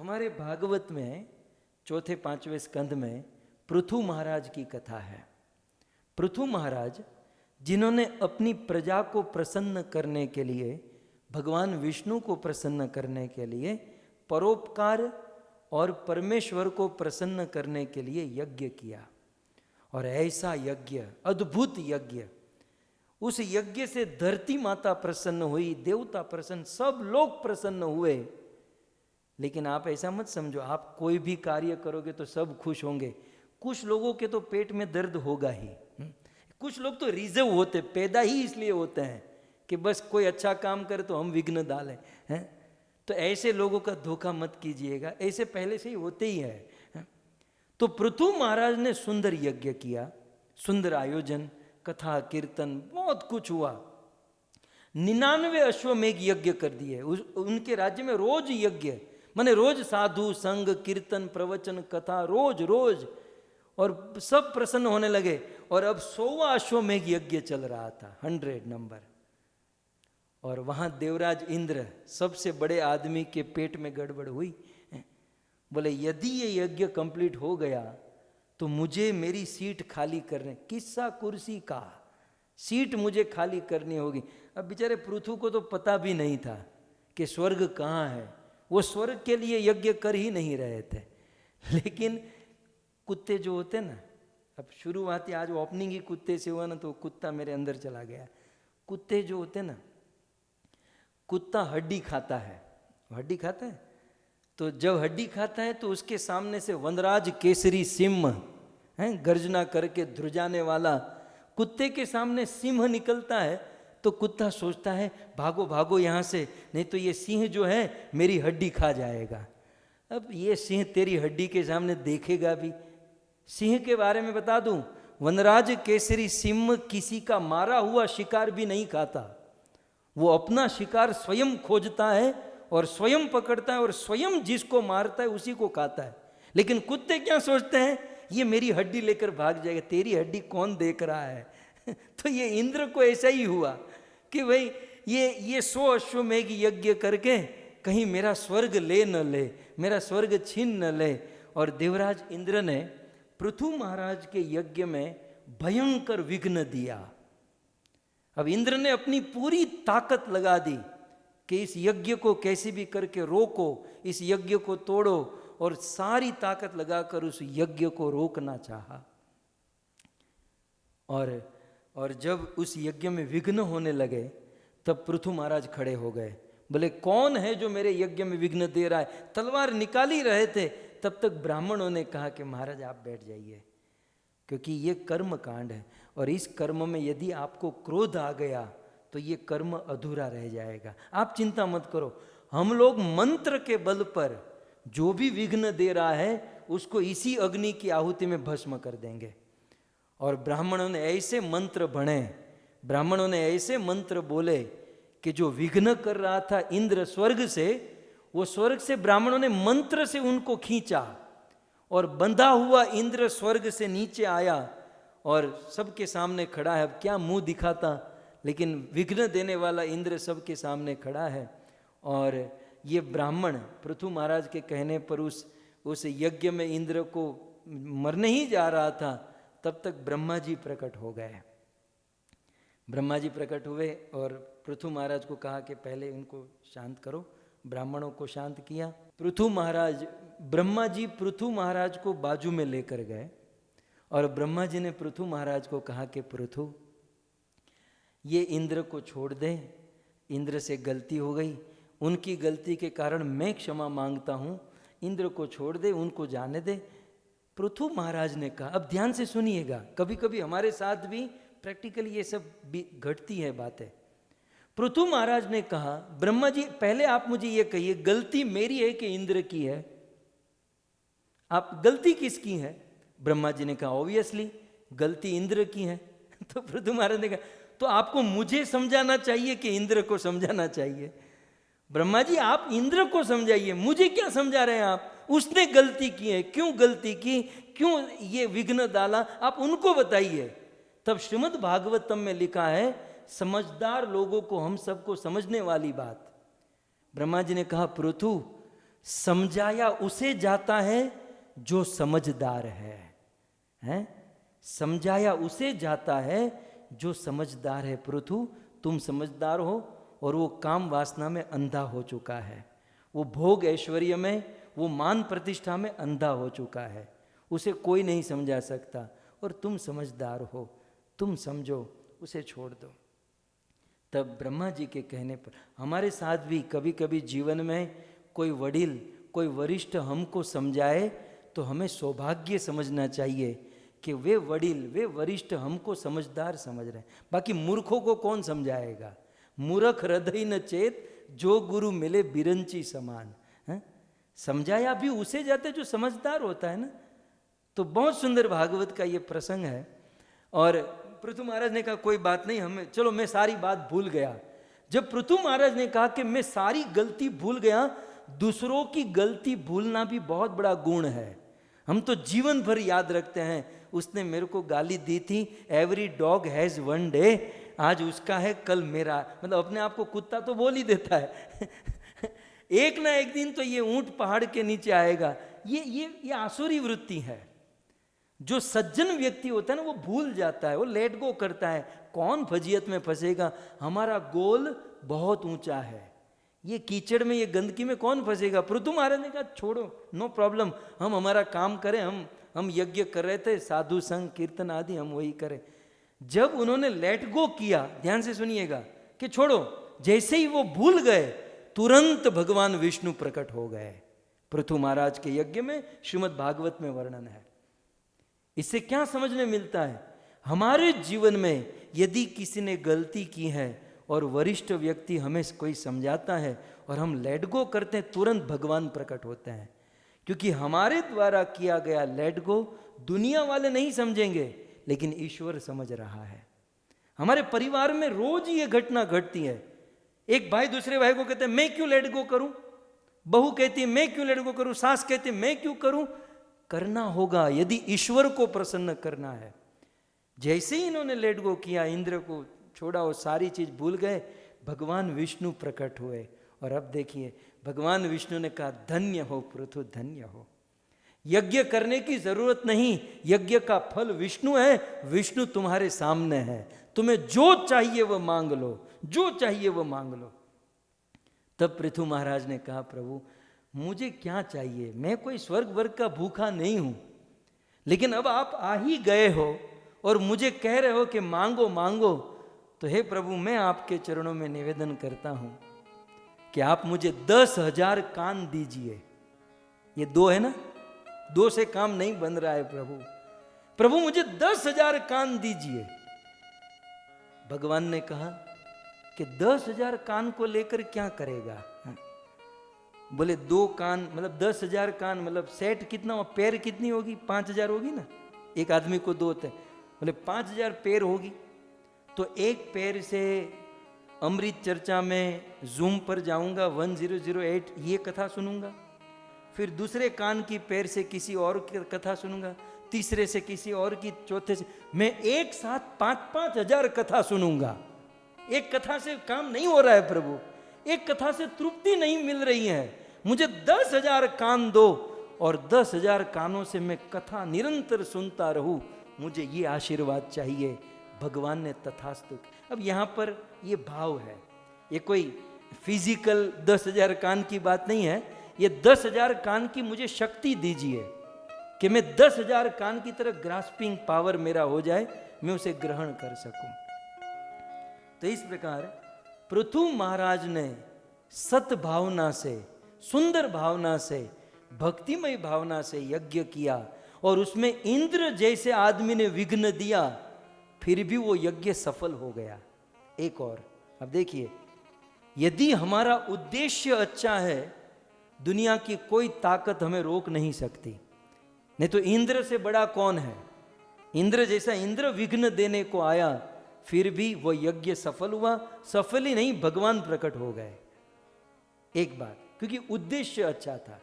हमारे भागवत में चौथे पांचवें स्कंद में पृथु महाराज की कथा है। पृथु महाराज जिन्होंने अपनी प्रजा को प्रसन्न करने के लिए, भगवान विष्णु को प्रसन्न करने के लिए, परोपकार और परमेश्वर को प्रसन्न करने के लिए यज्ञ किया। और ऐसा यज्ञ, अद्भुत यज्ञ, उस यज्ञ से धरती माता प्रसन्न हुई, देवता प्रसन्न, सब लोग प्रसन्न हुए। लेकिन आप ऐसा मत समझो आप कोई भी कार्य करोगे तो सब खुश होंगे। कुछ लोगों के तो पेट में दर्द होगा ही। कुछ लोग तो रिजर्व होते, पैदा ही इसलिए होते हैं कि बस कोई अच्छा काम करे तो हम विघ्न डालें, हैं। तो ऐसे लोगों का धोखा मत कीजिएगा, ऐसे पहले से ही होते ही है। तो पृथु महाराज ने सुंदर यज्ञ किया, सुंदर आयोजन, कथा कीर्तन, बहुत कुछ हुआ। 99 अश्वमेघ यज्ञ कर दिए उनके राज्य में। रोज यज्ञ, माने रोज साधु संग, कीर्तन, प्रवचन, कथा, रोज रोज, और सब प्रसन्न होने लगे। और अब 100वां अश्वमेघ यज्ञ चल रहा था, 100 नंबर। और वहां देवराज इंद्र, सबसे बड़े आदमी के पेट में गड़बड़ हुई। बोले यदि ये यज्ञ कंप्लीट हो गया तो मुझे मेरी सीट खाली करने, किस्सा कुर्सी का सीट मुझे खाली करनी होगी। अब बेचारे पृथु को तो पता भी नहीं था कि स्वर्ग कहाँ है। वो स्वर्ग के लिए यज्ञ कर ही नहीं रहे थे। लेकिन कुत्ते जो होते ना, अब शुरुआती आज ओपनिंग ही कुत्ते से हुआ ना, तो कुत्ता मेरे अंदर चला गया। कुत्ते जो होते ना, कुत्ता हड्डी खाता है, हड्डी खाता है। तो जब हड्डी खाता है तो उसके सामने से वनराज केसरी सिंह है, गर्जना करके ध्रुजाने वाला, कुत्ते के सामने सिंह निकलता है तो कुत्ता सोचता है भागो भागो यहाँ से, नहीं तो ये सिंह जो है मेरी हड्डी खा जाएगा। अब ये सिंह तेरी हड्डी के सामने देखेगा भी। सिंह के बारे में बता दूं, वनराज केसरी सिंह किसी का मारा हुआ शिकार भी नहीं खाता। वो अपना शिकार स्वयं खोजता है और स्वयं पकड़ता है और स्वयं जिसको मारता है उसी को खाता है। लेकिन कुत्ते क्या सोचते हैं, ये मेरी हड्डी लेकर भाग जाएगा। तेरी हड्डी कौन देख रहा है। तो ये इंद्र को ऐसा ही हुआ कि भाई ये 100 अश्वमेघ यज्ञ करके कहीं मेरा स्वर्ग ले न ले, मेरा स्वर्ग छीन न ले। और देवराज इंद्र ने पृथु महाराज के यज्ञ में भयंकर विघ्न दिया। अब इंद्र ने अपनी पूरी ताकत लगा दी कि इस यज्ञ को कैसे भी करके रोको, इस यज्ञ को तोड़ो, और सारी ताकत लगाकर उस यज्ञ को रोकना चाहा। और जब उस यज्ञ में विघ्न होने लगे तब पृथु महाराज खड़े हो गए। बोले कौन है जो मेरे यज्ञ में विघ्न दे रहा है। तलवार निकाल ही रहे थे, तब तक ब्राह्मणों ने कहा कि महाराज आप बैठ जाइए, क्योंकि ये कर्म कांड है और इस कर्म में यदि आपको क्रोध आ गया तो ये कर्म अधूरा रह जाएगा। आप चिंता मत करो, हम लोग मंत्र के बल पर जो भी विघ्न दे रहा है उसको इसी अग्नि की आहुति में भस्म कर देंगे। और ब्राह्मणों ने ऐसे मंत्र बने, ब्राह्मणों ने ऐसे मंत्र बोले कि जो विघ्न कर रहा था इंद्र स्वर्ग से, वो स्वर्ग से ब्राह्मणों ने मंत्र से उनको खींचा और बंधा हुआ इंद्र स्वर्ग से नीचे आया और सबके सामने खड़ा है। अब क्या मुंह दिखाता, लेकिन विघ्न देने वाला इंद्र सबके सामने खड़ा है। और ये ब्राह्मण पृथु महाराज के कहने पर उस यज्ञ में इंद्र को मरने ही जा रहा था, तब तक ब्रह्मा जी प्रकट हो गए। ब्रह्मा जी प्रकट हुए और पृथु महाराज को कहा कि पहले इनको शांत करो। ब्राह्मणों को शांत किया। पृथु महाराज, ब्रह्मा जी पृथु महाराज को बाजू में लेकर गए और ब्रह्मा जी ने पृथु महाराज को कहा कि पृथु, ये इंद्र को छोड़ दे, इंद्र से गलती हो गई, उनकी गलती के कारण मैं क्षमा मांगता हूँ, इंद्र को छोड़ दे, उनको जाने दे। पृथु महाराज ने कहा, अब ध्यान से सुनिएगा, कभी कभी हमारे साथ भी प्रैक्टिकली ये सब घटती है बातें। पृथु महाराज ने कहा, ब्रह्मा जी पहले आप मुझे ये कहिए, गलती मेरी है कि इंद्र की है? आप गलती किसकी है? ब्रह्मा जी ने कहा ऑब्वियसली गलती इंद्र की है। तो पृथु महाराज ने कहा, तो आपको मुझे समझाना चाहिए कि इंद्र को समझाना चाहिए? ब्रह्मा जी आप इंद्र को समझाइए, मुझे क्या समझा रहे हैं आप? उसने गलती की है, क्यों गलती की, क्यों ये विघ्न डाला, आप उनको बताइए। तब श्रीमद् भागवतम में लिखा है, समझदार लोगों को हम सबको समझने वाली बात। ब्रह्मा जी ने कहा, पृथु समझाया उसे जाता है जो समझदार है, हैं? समझाया उसे जाता है जो समझदार है। पृथु, तुम समझदार हो और वो काम वासना में अंधा हो चुका है, वो भोग ऐश्वर्य में, वो मान प्रतिष्ठा में अंधा हो चुका है, उसे कोई नहीं समझा सकता। और तुम समझदार हो, तुम समझो, उसे छोड़ दो। तब ब्रह्मा जी के कहने पर हमारे साथ भी कभी कभी जीवन में कोई वडील, कोई वरिष्ठ हमको समझाए तो हमें सौभाग्य समझना चाहिए कि वे वडील, वे वरिष्ठ हमको समझदार समझ रहे हैं। बाकी मूर्खों को कौन समझाएगा? मूर्ख हृदय न चेत, जो गुरु मिले बिरंची समान, है? समझाया भी उसे जाते जो समझदार होता है ना। तो बहुत सुंदर भागवत का ये प्रसंग है। और पृथु महाराज ने कहा कोई बात नहीं, हमें चलो मैं सारी बात भूल गया। जब पृथु महाराज ने कहा कि मैं सारी गलती भूल गया, दूसरों की गलती भूलना भी बहुत बड़ा गुण है, हम तो जीवन भर याद रखते हैं। उसने मेरे को गाली दी थी, every dog has one day, आज उसका है कल मेरा, मतलब अपने आप को कुत्ता तो बोल ही देता है एक ना एक दिन तो ये ऊंट पहाड़ के नीचे आएगा। ये आसुरी वृत्ति है। जो सज्जन व्यक्ति होता है ना, वो भूल जाता है, वो लेट गो करता है। कौन फजीयत में फंसेगा? हमारा गोल बहुत ऊंचा है, ये कीचड़ में, ये गंदगी में कौन फंसेगा? पृथु महाराज ने कहा छोड़ो, नो प्रॉब्लम, हम हमारा काम करें, हम यज्ञ कर रहे थे, साधु संग कीर्तन आदि हम वही करें। जब उन्होंने लेट गो किया, ध्यान से सुनिएगा, कि छोड़ो, जैसे ही वो भूल गए तुरंत भगवान विष्णु प्रकट हो गए। पृथु महाराज के यज्ञ में श्रीमद् भागवत में वर्णन है। इससे क्या समझने मिलता है? हमारे जीवन में यदि किसी ने गलती की है और वरिष्ठ व्यक्ति हमें कोई समझाता है और हम लेट गो करते हैं, तुरंत भगवान प्रकट होते हैं। क्योंकि हमारे द्वारा किया गया लेट गो दुनिया वाले नहीं समझेंगे, लेकिन ईश्वर समझ रहा है। हमारे परिवार में रोज ये घटना घटती है। एक भाई दूसरे भाई को कहते हैं मैं क्यों लेट गो करूं, बहू कहती है मैं क्यों लेट गो करूं, सास कहती है मैं क्यों करूं। करना होगा यदि ईश्वर को प्रसन्न करना है। जैसे ही इन्होंने लेट गो किया, इंद्र को छोड़ा, वो सारी चीज भूल गए, भगवान विष्णु प्रकट हुए। और अब देखिए, भगवान विष्णु ने कहा धन्य हो पृथु, धन्य हो, यज्ञ करने की जरूरत नहीं, यज्ञ का फल विष्णु है, विष्णु तुम्हारे सामने है, तुम्हें जो चाहिए वो मांग लो, जो चाहिए वो मांग लो। तब पृथु महाराज ने कहा प्रभु मुझे क्या चाहिए, मैं कोई स्वर्ग वर्ग का भूखा नहीं हूं, लेकिन अब आप आ ही गए हो और मुझे कह रहे हो कि मांगो मांगो, तो हे प्रभु मैं आपके चरणों में निवेदन करता हूं कि आप मुझे 10,000 कान दीजिए। ये 2 है ना, 2 से काम नहीं बन रहा है प्रभु, प्रभु मुझे 10,000 कान दीजिए। भगवान ने कहा कि 10,000 कान को लेकर क्या करेगा? बोले 2 कान मतलब 10,000 कान, मतलब सेट कितना, पैर कितनी होगी? 5,000 होगी ना, एक आदमी को 2 थे। बोले 5,000 पैर होगी, तो एक पैर से अमृत चर्चा में जूम पर जाऊंगा, 1008 ये कथा सुनूंगा, फिर दूसरे कान की पैर से किसी और की कथा सुनूंगा, तीसरे से किसी और की, चौथे से, मैं एक साथ 5-5 हजार कथा सुनूंगा। एक कथा से काम नहीं हो रहा है प्रभु, एक कथा से तृप्ति नहीं मिल रही है, मुझे 10,000 कान दो और 10,000 कानों से मैं कथा निरंतर सुनता रहूं, मुझे ये आशीर्वाद चाहिए। भगवान ने तथास्तु। अब यहां पर ये भाव है, ये कोई फिजिकल 10,000 कान की बात नहीं है, ये 10,000 कान की मुझे शक्ति दीजिए कि मैं 10,000 कान की तरह ग्रास्पिंग पावर मेरा हो जाए, मैं उसे ग्रहण कर सकूं। तो इस प्रकार पृथु महाराज ने सत भावना से, सुंदर भावना से, भक्तिमय भावना से यज्ञ किया और उसमें इंद्र जैसे आदमी ने विघ्न दिया, फिर भी वो यज्ञ सफल हो गया। एक और, अब देखिए, यदि हमारा उद्देश्य अच्छा है, दुनिया की कोई ताकत हमें रोक नहीं सकती। नहीं तो इंद्र से बड़ा कौन है? इंद्र जैसा इंद्र विघ्न देने को आया, फिर भी वो यज्ञ सफल हुआ। सफल ही नहीं, भगवान प्रकट हो गए। एक बात, क्योंकि उद्देश्य अच्छा था।